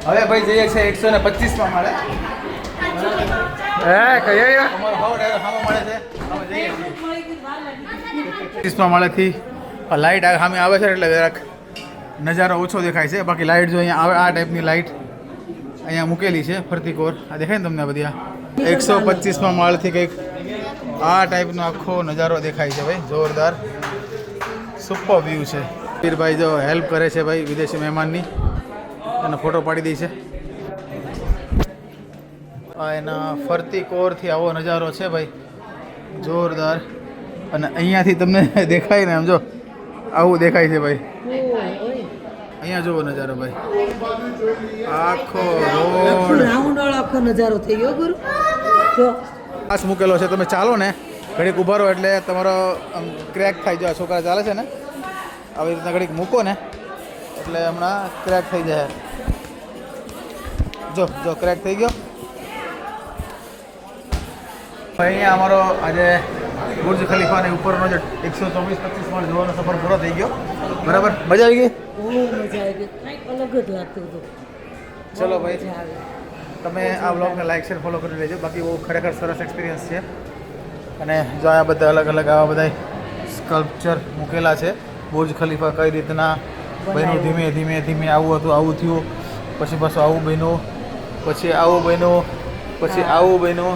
હવે ભાઈ જઈએ છે 125માં માળે. અમારો ભાવ ડાયરેક્ટ સામે મળે છે. અમે જઈએ છીએ 25માં માળેથી લાઇટ સામે આવે છે એટલે જરાક નજારો ઓછો દેખાય છે. બાકી લાઇટ જો અહીંયા આવે આ ટાઈપની લાઇટ અહીંયા મૂકેલી છે ફરતી કોર. આ દેખાય ને તમને બધી આ 125માં માળથી કંઈક આ ટાઈપનો આખો નજારો દેખાય છે ભાઈ. જોરદાર સુપર વ્યૂ છે. પીરભાઈ જો હેલ્પ કરે છે ભાઈ વિદેશી મહેમાનની અને ફોટો પાડી દે છે. આ એના ફરતી કોરથી આવો નજારો છે ભાઈ જોરદાર. અને અહીંયાથી તમને દેખાય ને આમ જો આવું દેખાય છે ભાઈ. અહીંયા જોવો નજારો ભાઈ આખો રોડ રાઉન્ડ વાળો આખો નજારો થઈ ગયો ગુરુ. જો પાસ મૂકેલો છે. તમે ચાલો ને ઘડીક ઊભા રહો એટલે તમારો આમ ક્રેક થાય. જો આ છોકરા ચાલે છે ને આવી રીતના ઘડીક મૂકો ને એટલે હમણાં ક્રેક થઈ જાય. જો જો ક્રેક થઈ ગયો. અહીંયા અમારો આજે બુર્જ ખલીફાની ઉપરનો જે 124-25 માળ જોવાનો સફર પૂરો થઈ ગયો. બરાબર મજા આવી ગઈ. બહુ મજા આવી ગઈ. કંઈક અલગ જ લાગતું હતું. ચલો ભાઈ તમે આ બ્લોગને લાઈક શેર ફોલો કરી લેજો. બાકી બહુ ખરેખર સરસ એક્સપિરિયન્સ છે. અને જો આ બધા અલગ અલગ આવા બધા સ્કલ્પચર મૂકેલા છે. બુર્જ ખલીફા કઈ રીતના બન્યું, ધીમે ધીમે ધીમે આવું હતું, આવું થયું, પછી પાછું આવું બન્યું, પછી આવું બન્યું, પછી આવું બન્યું,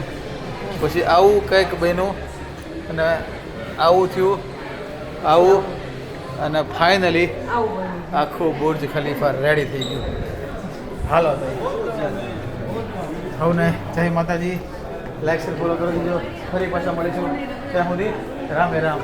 પછી આવું કંઈક બન્યું અને આવું થયું, આવું અને ફાઇનલી આખું બુર્જ ખલીફા રેડી થઈ ગયું. હાલો સૌને જય માતાજી. લાઈક શેર ફોલો કરી દીજો. ફરી પાછા મળીશું ત્યાં સુધી રામે રામ.